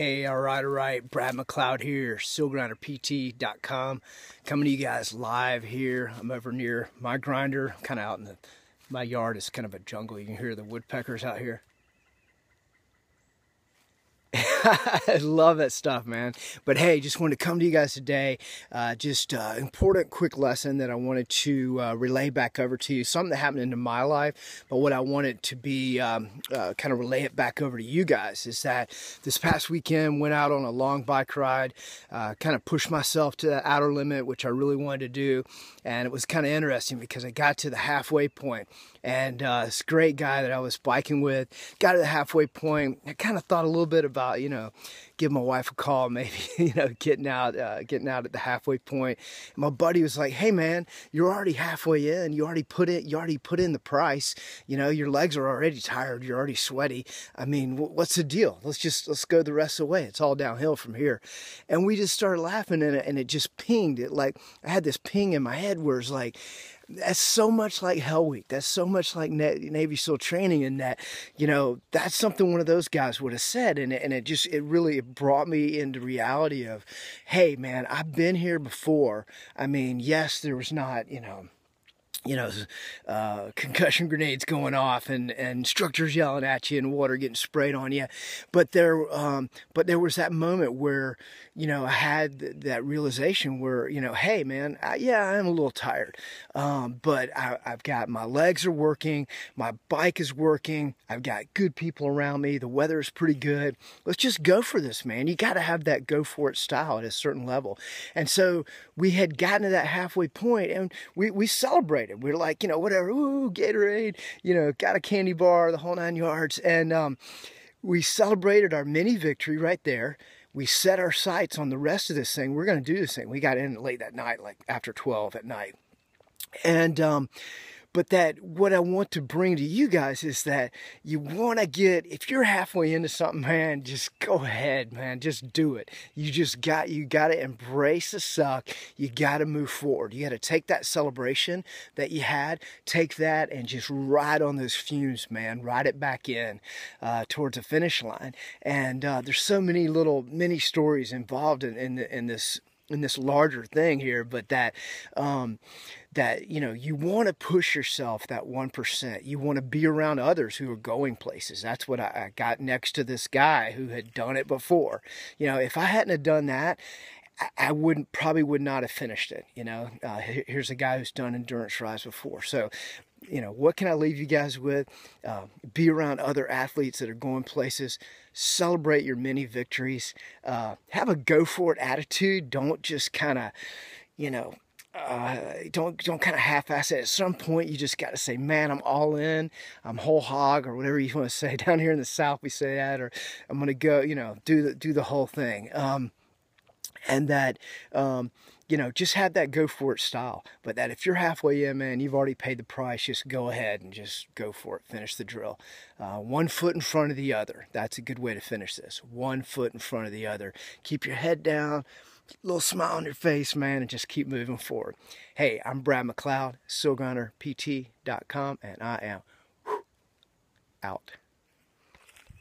Hey, all right. Brad McLeod here, SealGrinderPT.com. Coming to you guys live here. I'm over near my grinder, kind of out in my yard is kind of a jungle. You can hear the woodpeckers out here. I love that stuff, man. But hey, just wanted to come to you guys today. Just important quick lesson that I wanted to relay back over to you. Something that happened into my life, but what I wanted to be kind of relay it back over to you guys is that this past weekend went out on a long bike ride, kind of pushed myself to the outer limit, which I really wanted to do. And it was kind of interesting because I got to the halfway point, and this great guy that I was biking with got to the halfway point. I kind of thought a little bit about, give my wife a call, maybe, getting out at the halfway point. And my buddy was like, "Hey man, you're already halfway in. You already put in the price. Your legs are already tired. You're already sweaty. I mean, what's the deal? Let's go the rest of the way. It's all downhill from here." And we just started laughing, and it just pinged. It like I had this ping in my head where it's like, that's so much like Hell Week. That's so much like Navy SEAL training, and that, that's something one of those guys would have said. And it really brought me into reality of, hey man, I've been here before. I mean, yes, there was not, concussion grenades going off and instructors yelling at you and water getting sprayed on you. But there was that moment where, I had that realization where, hey man, I'm a little tired. But I've got, my legs are working. My bike is working. I've got good people around me. The weather is pretty good. Let's just go for this, man. You got to have that go for it style at a certain level. And so we had gotten to that halfway point, and we celebrated. We're like, whatever, ooh, Gatorade, got a candy bar, the whole 9 yards. And we celebrated our mini victory right there. We set our sights on the rest of this thing. We're going to do this thing. We got in late that night, like after 12 at night. And but that what I want to bring to you guys is that you want to if you're halfway into something, man, just go ahead, man. Just do it. You got to embrace the suck. You got to move forward. You got to take that celebration that you had, take that and just ride on those fumes, man. Ride it back in towards the finish line. And there's so many little mini stories involved in this larger thing here, but that you want to push yourself that 1%. You want to be around others who are going places. That's what I got next to this guy who had done it before. If I hadn't have done that, I probably would not have finished it. Here's a guy who's done endurance rides before. So, what can I leave you guys with? Be around other athletes that are going places. Celebrate your mini victories. Have a go for it attitude. Don't just kind of, don't kind of half-ass it. At some point, you just got to say, man, I'm all in. I'm whole hog, or whatever you want to say. Down here in the South, we say that, or I'm going to go, do the whole thing. And that, just have that go for it style. But that if you're halfway in, man, you've already paid the price. Just go ahead and just go for it. Finish the drill. 1 foot in front of the other. That's a good way to finish this. 1 foot in front of the other. Keep your head down. Little smile on your face, man, and just keep moving forward. Hey, I'm Brad McLeod, SealGrinderPT.com, and I am out.